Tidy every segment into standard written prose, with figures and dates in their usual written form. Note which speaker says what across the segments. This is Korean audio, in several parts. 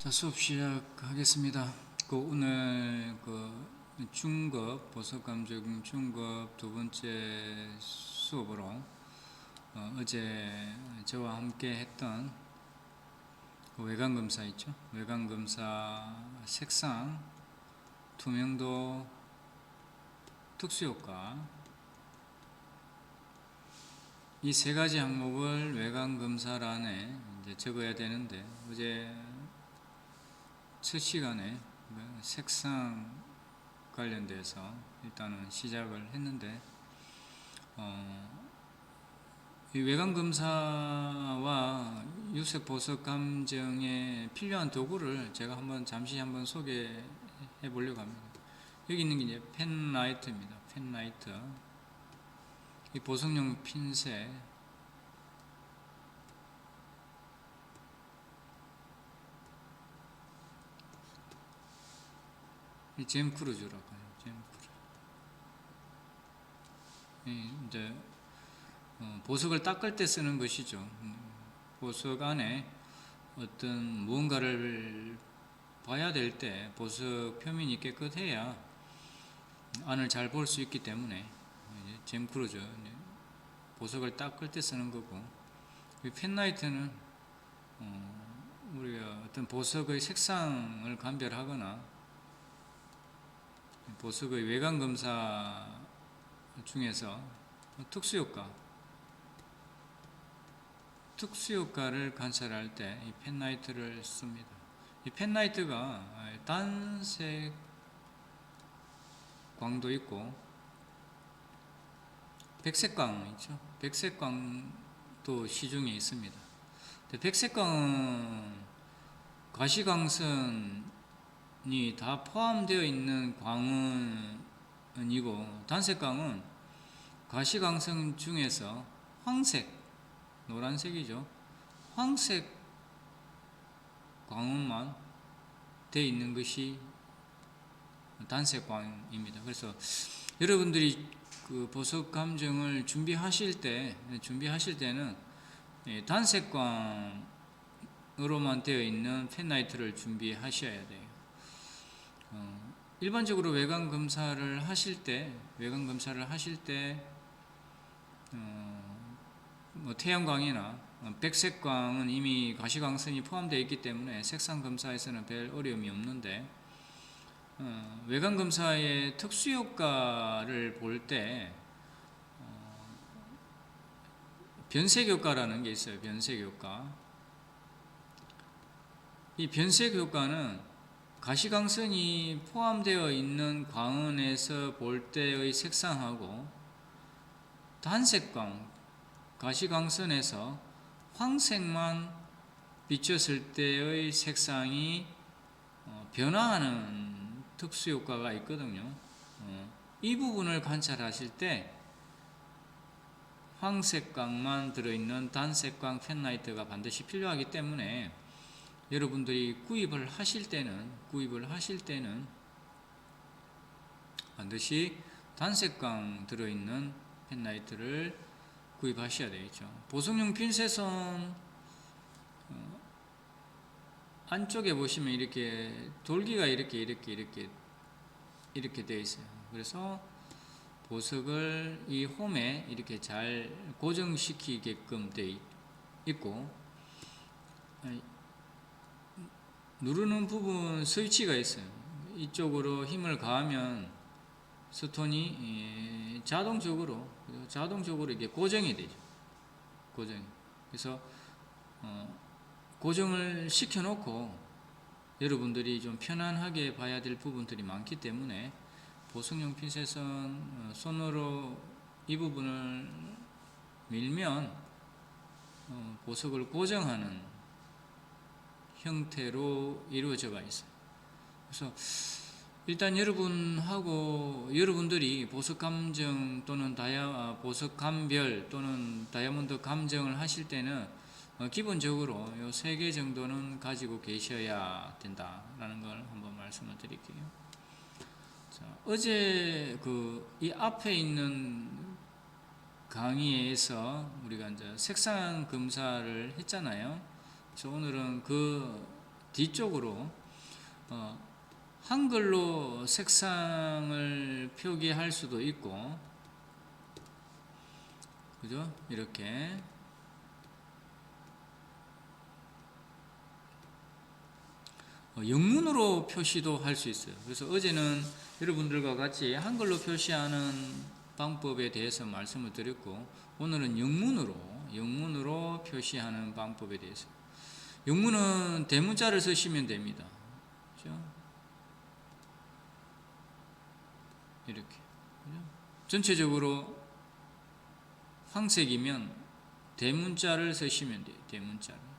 Speaker 1: 자, 수업 시작하겠습니다. 오늘 중급 보석감정 중급 두 번째 수업으로 어제 저와 함께 했던 외관검사 있죠? 외관검사 색상, 투명도, 특수효과 이 세 가지 항목을 외관검사란에 이제 적어야 되는데 어제 첫 시간에 색상 관련돼서 일단은 시작을 했는데 이 외관검사와 유색 보석 감정에 필요한 도구를 제가 잠시 소개해 보려고 합니다. 여기 있는 게 이제 펜라이트입니다. 펜라이트, 이 보석용 핀셋, 이 잼크루즈라고 해요. 잼크루즈. 이제 보석을 닦을 때 쓰는 것이죠. 보석 안에 어떤 무언가를 봐야 될 때 보석 표면이 깨끗해야 안을 잘 볼 수 있기 때문에 잼크루즈, 보석을 닦을 때 쓰는 거고, 이 펜라이트는 우리가 어떤 보석의 색상을 감별하거나 보석의 외관 검사 중에서 특수효과를 관찰할 때 이 펜라이트를 씁니다. 이 펜라이트가 단색 광도 있고 백색광 있죠. 백색광도 시중에 있습니다. 백색광은 가시광선이 다 포함되어 있는 광원이고, 단색광은 가시광선 중에서 황색, 노란색이죠. 황색 광원만 되어 있는 것이 단색광입니다. 그래서 여러분들이 그 보석 감정을 준비하실 때는 단색광으로만 되어 있는 펜라이트를 준비하셔야 돼요. 일반적으로 외관 검사를 하실 때 태양광이나 백색광은 이미 가시광선이 포함되어 있기 때문에 색상 검사에서는 별 어려움이 없는데, 외관 검사의 특수효과를 볼 때 변색효과라는 게 있어요. 변색효과. 이 변색효과는 가시광선이 포함되어 있는 광원에서 볼 때의 색상하고 단색광, 가시광선에서 황색만 비쳤을 때의 색상이 변화하는 특수효과가 있거든요. 이 부분을 관찰하실 때 황색광만 들어있는 단색광 펜라이트가 반드시 필요하기 때문에 여러분들이 구입을 하실 때는 반드시 단색광 들어있는 펜라이트를 구입하셔야 되겠죠. 보석용 핀셋은 안쪽에 보시면 이렇게 돌기가 이렇게 되어 있어요. 그래서 보석을 이 홈에 이렇게 잘 고정시키게끔 되어 있고, 누르는 부분 스위치가 있어요. 이쪽으로 힘을 가하면 스톤이 자동적으로 이게 고정이 되죠. 그래서 고정을 시켜놓고 여러분들이 좀 편안하게 봐야 될 부분들이 많기 때문에 보석용 핀셋은 손으로 이 부분을 밀면 보석을 고정하는 형태로 이루어져가 있어요. 그래서 일단 여러분들이 보석 감정 또는 보석 감별 또는 다이아몬드 감정을 하실 때는 기본적으로 이 3개 정도는 가지고 계셔야 된다라는 걸 한번 말씀을 드릴게요. 자, 어제 이 앞에 있는 강의에서 우리가 이제 색상 검사를 했잖아요. 그래서 오늘은 그 뒤쪽으로 한글로 색상을 표기할 수도 있고, 그죠? 이렇게 영문으로 표시도 할 수 있어요. 그래서 어제는 여러분들과 같이 한글로 표시하는 방법에 대해서 말씀을 드렸고, 오늘은 영문으로 표시하는 방법에 대해서. 영문은 대문자를 쓰시면 됩니다. 그렇죠? 이렇게. 그렇죠? 전체적으로 황색이면 대문자를 쓰시면 돼요. 대문자를.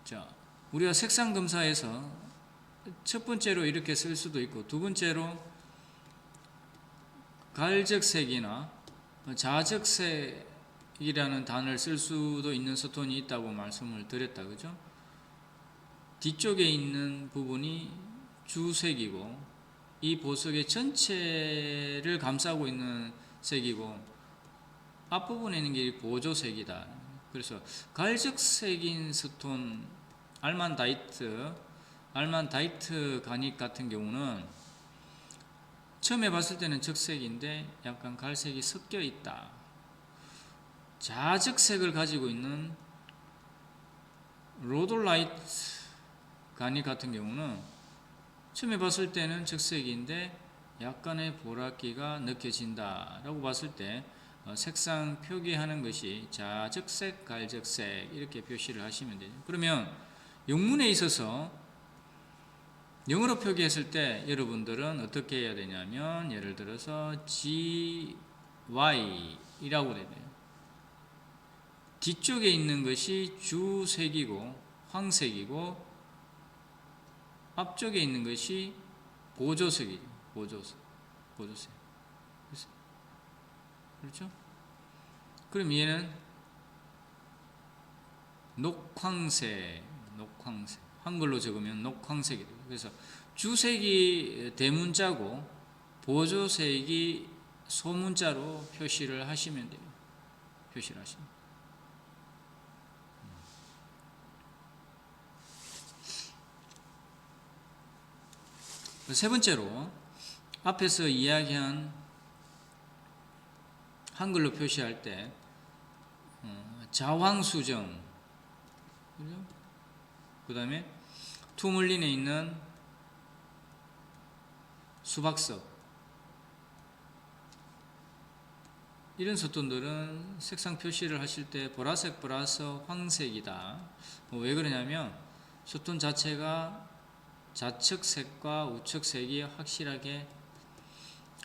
Speaker 1: 자, 우리가 색상 검사에서 첫 번째로 이렇게 쓸 수도 있고, 두 번째로 갈적색이나 자적색이라는 단어를 쓸 수도 있는 스톤이 있다고 말씀을 드렸다. 그죠? 뒤쪽에 있는 부분이 주색이고, 이 보석의 전체를 감싸고 있는 색이고, 앞부분에 있는 게 보조색이다. 그래서 갈적색인 스톤, 알만다이트 가닉 같은 경우는 처음에 봤을 때는 적색인데 약간 갈색이 섞여 있다. 자적색을 가지고 있는 로돌라이트 가닉 같은 경우는 처음에 봤을 때는 적색인데 약간의 보랏기가 느껴진다 라고 봤을 때 색상 표기하는 것이 자적색, 갈적색 이렇게 표시를 하시면 되죠. 그러면 영문에 있어서 영어로 표기했을 때 여러분들은 어떻게 해야 되냐면, 예를 들어서 GY이라고 돼요. 뒤쪽에 있는 것이 주색이고 황색이고, 앞쪽에 있는 것이 보조색이죠. 보조색. 그렇죠? 그럼 얘는 녹황색. 한글로 적으면 녹황색이 돼요. 그래서 주색이 대문자고 보조색이 소문자로 표시를 하시면 돼요. 세 번째로 앞에서 이야기한 한글로 표시할 때 자황수정, 그 다음에 투물린에 있는 수박석, 이런 스톤들은 색상 표시를 하실 때 보라색 플러스 황색이다. 왜 그러냐면 스톤 자체가 좌측색과 우측색이 확실하게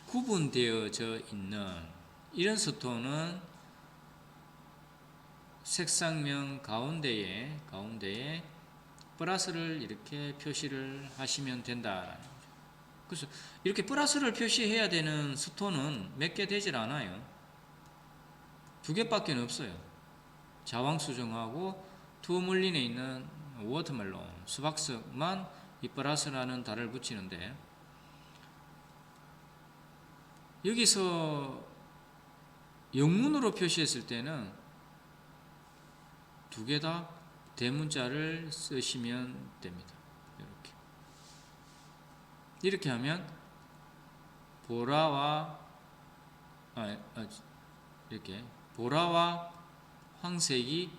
Speaker 1: 구분되어져 있는 이런 스톤은 색상면 가운데에 플러스를 이렇게 표시를 하시면 된다. 그래서 이렇게 플러스를 표시해야 되는 스톤은 몇 개 되질 않아요. 2개밖에 없어요. 자황수정하고 투물린에 있는 워터멜론, 수박석만 이 플러스라는 달을 붙이는데, 여기서 영문으로 표시했을 때는 2개 다 대문자를 쓰시면 됩니다. 이렇게 하면 보라와 황색이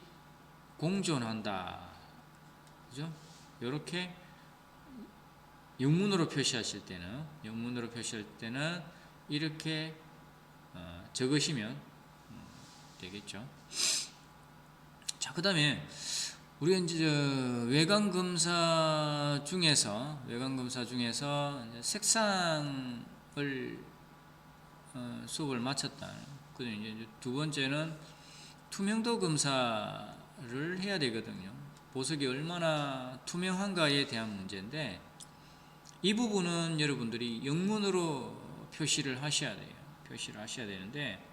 Speaker 1: 공존한다. 그죠? 이렇게 영문으로 표시하실 때는 이렇게 적으시면 되겠죠. 자, 그 다음에 우리가 이제 외관 검사 중에서 색상을 수업을 마쳤다. 그다음에 이제 두 번째는 투명도 검사를 해야 되거든요. 보석이 얼마나 투명한가에 대한 문제인데, 이 부분은 여러분들이 영문으로 표시를 하셔야 되는데,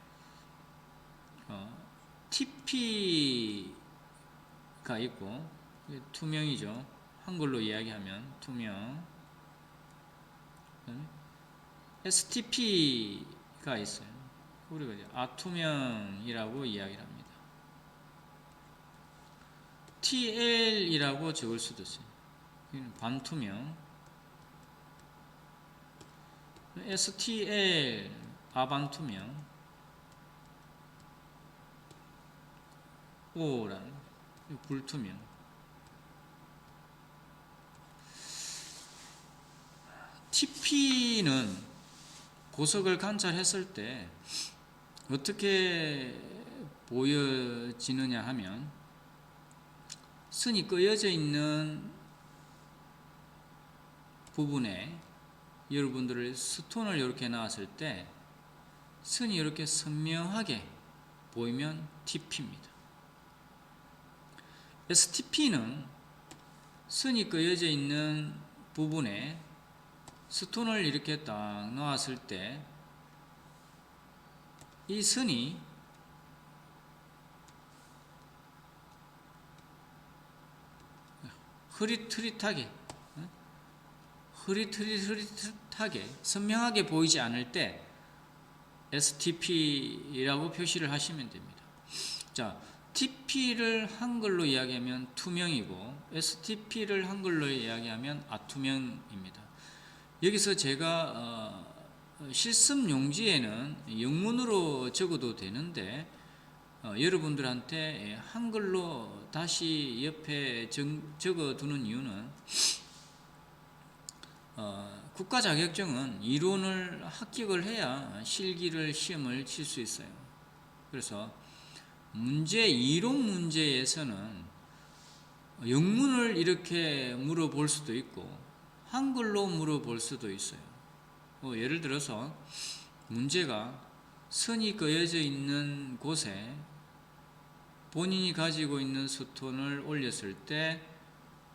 Speaker 1: TP가 있고, 투명이죠. 한글로 이야기하면 투명. STP가 있어요. 우리가 이제 아투명이라고 이야기를 합니다. STL이라고 적을 수도 있어요. 반투명. STL 아반투명. O라는 불투명. TP는 보석을 관찰했을 때 어떻게 보여지느냐 하면, 선이 끄어져 있는 부분에 여러분들의 스톤을 이렇게 놨을 때 선이 이렇게 선명하게 보이면 TP입니다. STP는 선이 끄어져 있는 부분에 스톤을 이렇게 딱 놨을 때 이 선이 흐릿흐릿하게 선명하게 보이지 않을 때 STP라고 표시를 하시면 됩니다. 자, TP를 한글로 이야기하면 투명이고 STP를 한글로 이야기하면 아투명입니다. 여기서 제가 실습 용지에는 영문으로 적어도 되는데 여러분들한테 한글로 다시 옆에 적어두는 이유는 국가 자격증은 이론을 합격을 해야 실기를 시험을 칠 수 있어요. 그래서 이론 문제에서는 영문을 이렇게 물어볼 수도 있고 한글로 물어볼 수도 있어요. 예를 들어서 문제가 선이 그어져 있는 곳에 본인이 가지고 있는 스톤을 올렸을 때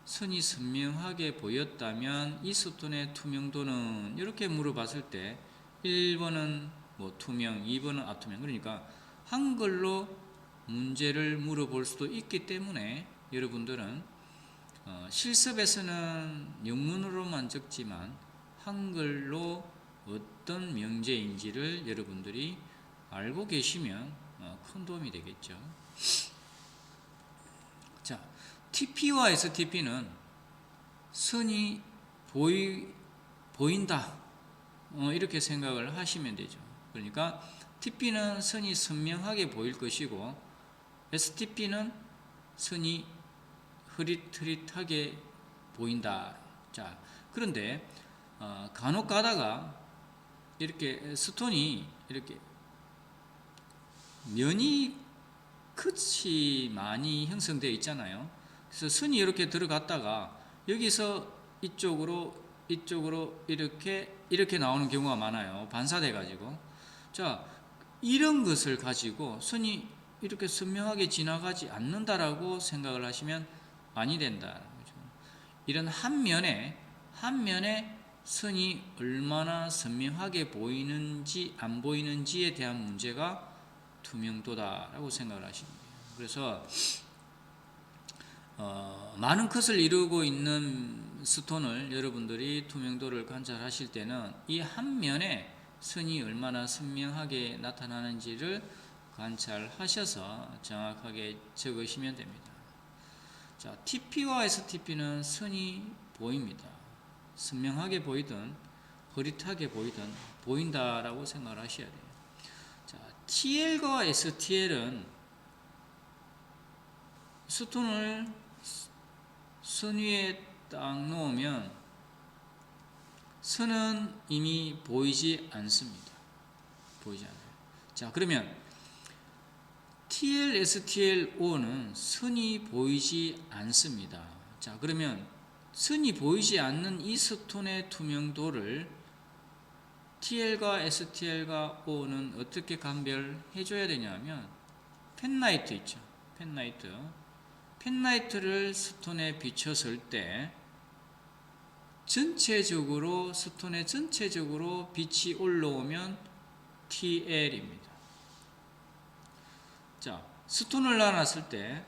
Speaker 1: 선이 선명하게 보였다면 이 스톤의 투명도는, 이렇게 물어봤을 때 1번은 투명, 2번은 아투명. 그러니까 한글로 문제를 물어볼 수도 있기 때문에 여러분들은 실습에서는 영문으로만 적지만 한글로 어떤 명제인지를 여러분들이 알고 계시면 큰 도움이 되겠죠. 자, TP와 STP는 선이 보인다, 이렇게 생각을 하시면 되죠. 그러니까 TP는 선이 선명하게 보일 것이고 STP는 선이 흐릿흐릿하게 보인다. 자, 그런데 간혹 가다가 이렇게 스톤이 이렇게 면이 끝이 많이 형성되어 있잖아요. 그래서 선이 이렇게 들어갔다가 여기서 이쪽으로 이렇게 나오는 경우가 많아요. 반사돼 가지고. 자, 이런 것을 가지고 선이 이렇게 선명하게 지나가지 않는다라고 생각을 하시면 아니 된다. 이런 한 면에 선이 얼마나 선명하게 보이는지 안 보이는지에 대한 문제가 투명도다라고 생각을 하시면 돼요. 그래서 많은 컷을 이루고 있는 스톤을 여러분들이 투명도를 관찰하실 때는 이 한 면에 선이 얼마나 선명하게 나타나는지를 관찰하셔서 정확하게 적으시면 됩니다. 자, TP와 STP는 선이 보입니다. 선명하게 보이든 흐릿하게 보이든 보인다라고 생각을 하셔야 돼요. 자, TL과 STL은 스톤을 선 위에 딱 놓으면 선은 이미 보이지 않습니다. 보이지 않아요. 자, 그러면 TL, STL, O는 선이 보이지 않습니다. 자, 그러면 선이 보이지 않는 이 스톤의 투명도를 TL과 STL과 O는 어떻게 감별해 줘야 되냐면, 펜라이트 있죠. 펜라이트를 스톤에 비쳤을 때 스톤에 전체적으로 빛이 올라오면 TL입니다. 자, 스톤을 놔놨을 때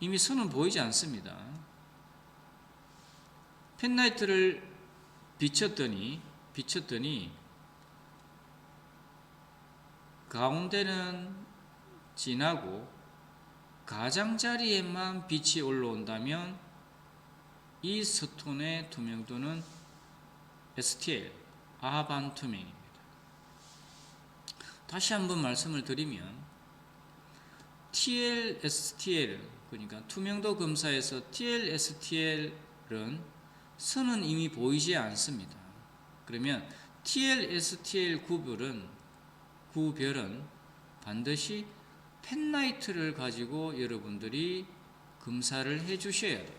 Speaker 1: 이미 선은 보이지 않습니다. 펜라이트를 비쳤더니 가운데는 진하고 가장자리에만 빛이 올라온다면 이 스톤의 투명도는 STL, 아반투명입니다. 다시 한번 말씀을 드리면 TL, STL, 그러니까 투명도 검사에서 TL, STL은 선은 이미 보이지 않습니다. 그러면 TL, STL 구별은 반드시 펜라이트를 가지고 여러분들이 검사를 해 주셔야 돼요.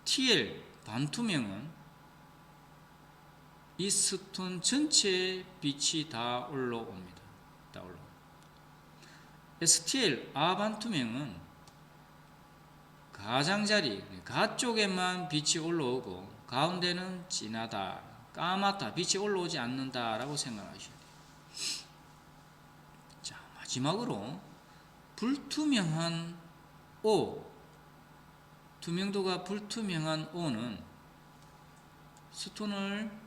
Speaker 1: TL, 반투명은 이 스톤 전체에 빛이 다 올라옵니다. STL, 아반투명은 가장자리, 가쪽에만 빛이 올라오고 가운데는 진하다, 까맣다, 빛이 올라오지 않는다 라고 생각하셔야 돼요. 자, 마지막으로 불투명한 O, 투명도가 불투명한 O는 스톤을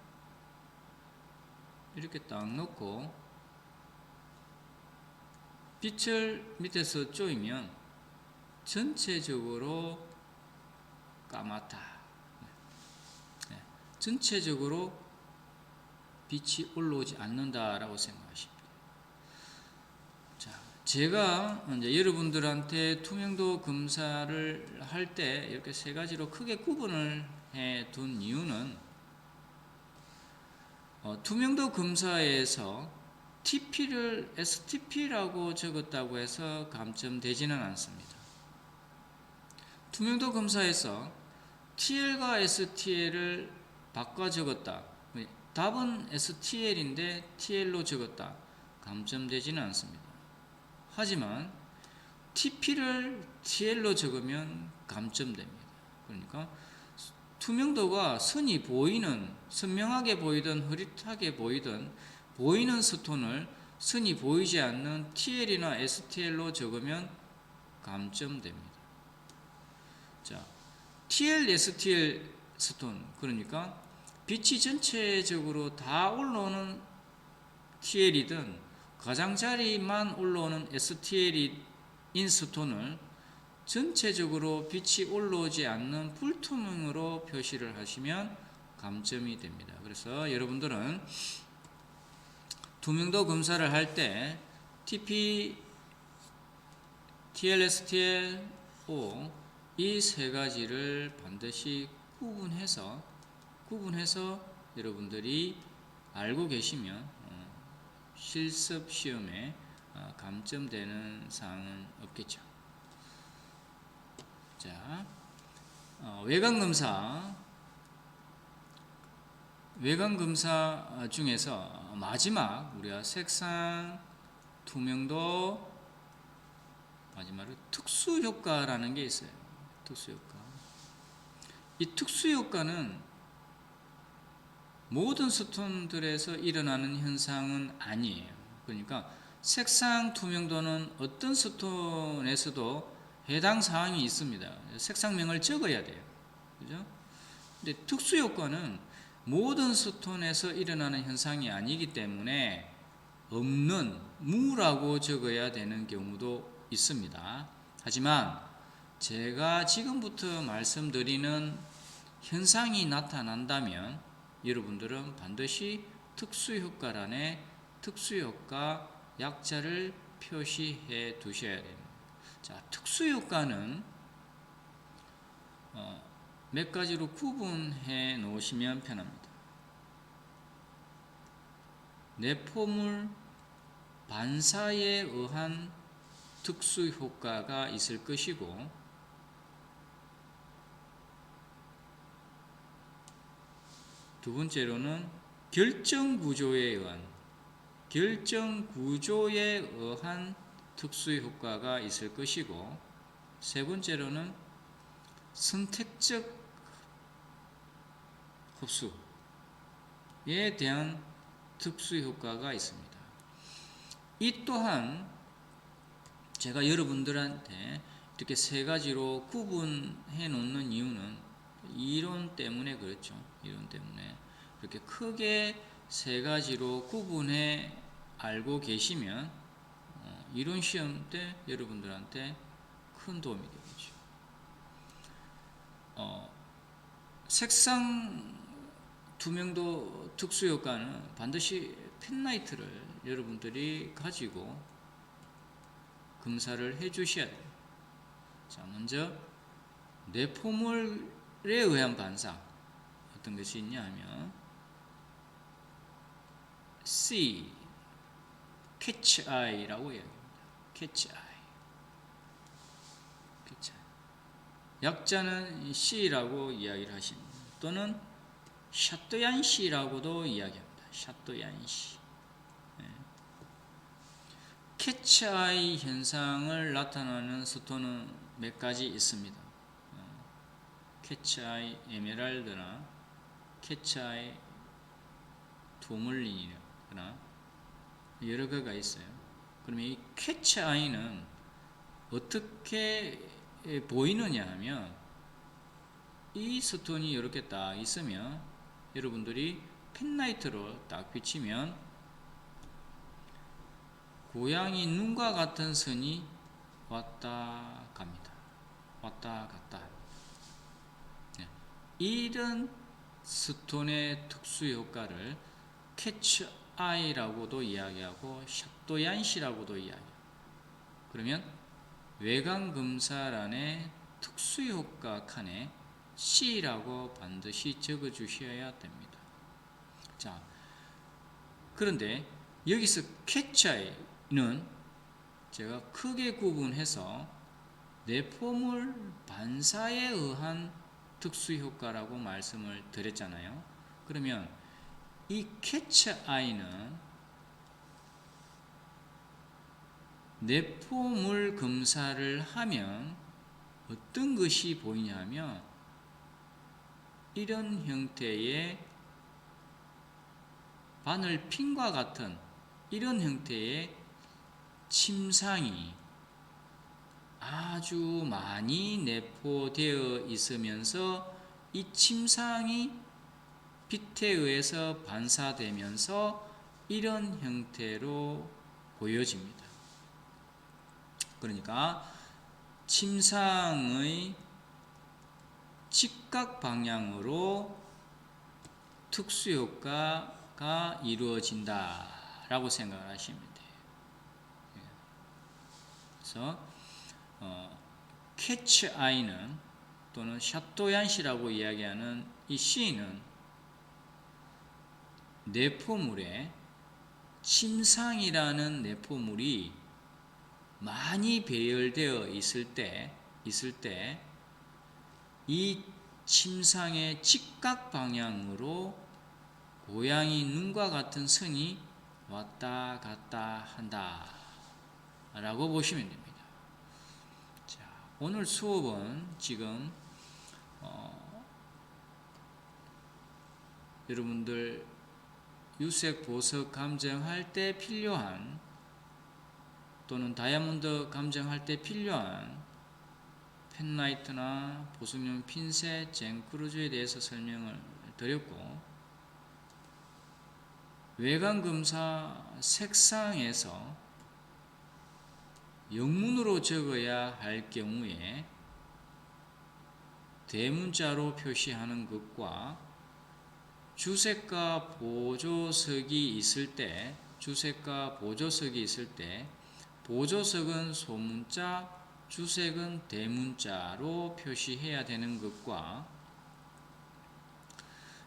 Speaker 1: 이렇게 딱 놓고 빛을 밑에서 쪼이면 전체적으로 까맣다. 전체적으로 빛이 올라오지 않는다라고 생각하십니다. 자, 제가 이제 여러분들한테 투명도 검사를 할 때 이렇게 세 가지로 크게 구분을 해 둔 이유는 투명도 검사에서 TP를 STP라고 적었다고 해서 감점되지는 않습니다. 투명도 검사에서 TL과 STL을 바꿔 적었다. 답은 STL인데 TL로 적었다. 감점되지는 않습니다. 하지만 TP를 TL로 적으면 감점됩니다. 그러니까 투명도가 선이 보이는, 선명하게 보이든 흐릿하게 보이는 스톤을 선이 보이지 않는 TL이나 STL로 적으면 감점됩니다. 자, TL, STL 스톤, 그러니까 빛이 전체적으로 다 올라오는 TL이든 가장자리만 올라오는 STL인 스톤을 전체적으로 빛이 올라오지 않는 불투명으로 표시를 하시면 감점이 됩니다. 그래서 여러분들은 투명도 검사를 할 때 TP, TL, STL, O 이 세 가지를 반드시 구분해서 여러분들이 알고 계시면 실습 시험에 감점되는 사항은 없겠죠. 자, 외관 검사 중에서 마지막 우리가 색상, 투명도, 마지막으로 특수효과라는 게 있어요. 특수효과. 이 특수효과는 모든 스톤들에서 일어나는 현상은 아니에요. 그러니까 색상, 투명도는 어떤 스톤에서도 해당 사항이 있습니다. 색상명을 적어야 돼요. 그죠? 근데 특수효과는 모든 스톤에서 일어나는 현상이 아니기 때문에 없는, 무라고 적어야 되는 경우도 있습니다. 하지만 제가 지금부터 말씀드리는 현상이 나타난다면 여러분들은 반드시 특수효과란에 특수효과 약자를 표시해 두셔야 됩니다. 자, 특수효과는 몇 가지로 구분해 놓으시면 편합니다. 내포물 반사에 의한 특수효과가 있을 것이고, 두 번째로는 결정구조에 의한 특수효과가 있을 것이고, 세 번째로는 선택적 흡수에 대한 특수효과가 있습니다. 이 또한 제가 여러분들한테 이렇게 세 가지로 구분해 놓는 이유는 이론 때문에 그렇죠. 이론 때문에 이렇게 크게 세 가지로 구분해 알고 계시면 이론 시험 때 여러분들한테 큰 도움이 되겠죠. 색상 투명도 특수 효과는 반드시 펜라이트를 여러분들이 가지고 검사를 해 주셔야 돼요. 자, 먼저 내포물에 의한 반사 어떤 것이 있냐 하면 C, catch eye라고 이야기합니다. catch eye. 약자는 C라고 이야기를 하십니다. 또는 샤또얀 C라고도 이야기합니다. 샤또얀 C. 캐치 아이 현상을 나타내는 스톤은 몇 가지 있습니다. 캐치 아이 에메랄드나 캐치 아이 투물린이나 여러 개가 있어요. 그러면 이 캐치 아이는 어떻게 보이느냐 하면 이 스톤이 이렇게 딱 있으면 여러분들이 펜라이트로 딱 비치면 고양이 눈과 같은 선이 왔다 갑니다. 왔다 갔다. 이런 스톤의 특수 효과를 캐치 아이라고도 이야기하고 샤또얀시라고도 이야기해요. 그러면 외관 검사란에 특수 효과 칸에 C라고 반드시 적어 주셔야 됩니다. 자, 그런데 여기서 캐치 아이는 제가 크게 구분해서 내포물 반사에 의한 특수 효과라고 말씀을 드렸잖아요. 그러면 이 캐치 아이는 내포물 검사를 하면 어떤 것이 보이냐면 이런 형태의 바늘핀과 같은 이런 형태의 침상이 아주 많이 내포되어 있으면서 이 침상이 빛에 의해서 반사되면서 이런 형태로 보여집니다. 그러니까 침상의 직각 방향으로 특수효과가 이루어진다라고 생각을 하시면 돼요. 그래서 캐치 아이는 또는 샤또얀시라고 이야기하는 이 C는 내포물에 침상이라는 내포물이 많이 배열되어 있을 때 이 침상의 직각 방향으로 고양이 눈과 같은 선이 왔다 갔다 한다 라고 보시면 됩니다. 자, 오늘 수업은 지금 여러분들 유색 보석 감정할 때 필요한 또는 다이아몬드 감정할 때 필요한 펜라이트나 보석용 핀셋, 젠크루즈에 대해서 설명을 드렸고, 외관 검사 색상에서 영문으로 적어야 할 경우에 대문자로 표시하는 것과 주색과 보조석이 있을 때 보조석은 소문자, 주색은 대문자로 표시해야 되는 것과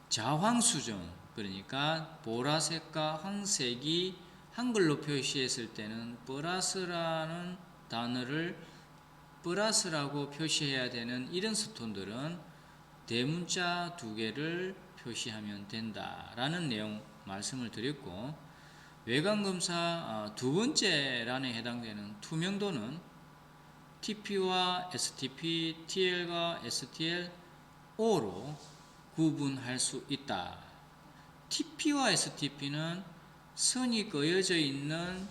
Speaker 1: 자황수정, 그러니까 보라색과 황색이 한글로 표시했을 때는 플러스라는 단어를 플러스라고 표시해야 되는 이런 스톤들은 대문자 2개를 표시하면 된다라는 내용 말씀을 드렸고, 외관검사 두 번째 란에 해당되는 투명도는 TP와 STP, TL과 STL, O로 구분할 수 있다. TP와 STP는 선이 그어져 있는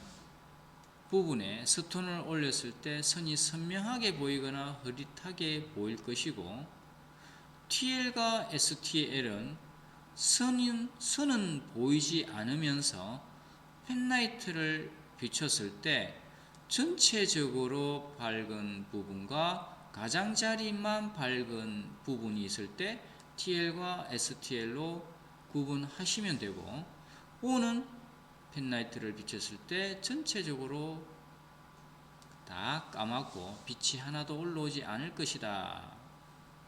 Speaker 1: 부분에 스톤을 올렸을 때 선이 선명하게 보이거나 흐릿하게 보일 것이고, TL과 STL은 선은 보이지 않으면서 펜라이트를 비췄을 때 전체적으로 밝은 부분과 가장자리만 밝은 부분이 있을 때 TL과 STL로 구분하시면 되고, O는 펜라이트를 비췄을 때 전체적으로 다 까맣고 빛이 하나도 올라오지 않을 것이다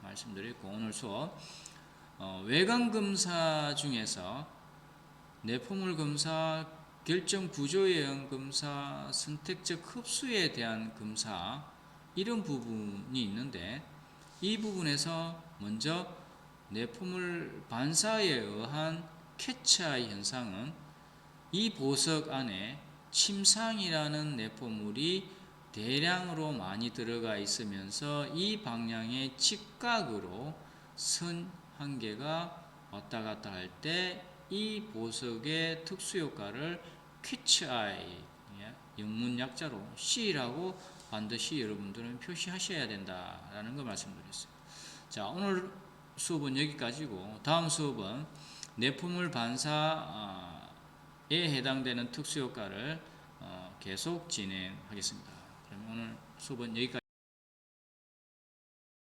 Speaker 1: 말씀드렸고, 오늘 수업 외관검사 중에서 내포물 검사, 결정 구조형 검사, 선택적 흡수에 대한 검사, 이런 부분이 있는데, 이 부분에서 먼저 내포물 반사에 의한 캐치아이 현상은 이 보석 안에 침상이라는 내포물이 대량으로 많이 들어가 있으면서 이 방향의 직각으로 선 한 개가 왔다 갔다 할 때 이 보석의 특수 효과를 캐치아이, 영문 약자로 C라고 반드시 여러분들은 표시하셔야 된다라는 거 말씀드렸어요. 자, 오늘 수업은 여기까지고, 다음 수업은 내포물 반사에 해당되는 특수 효과를 계속 진행하겠습니다. 그럼 오늘 수업은 여기까지.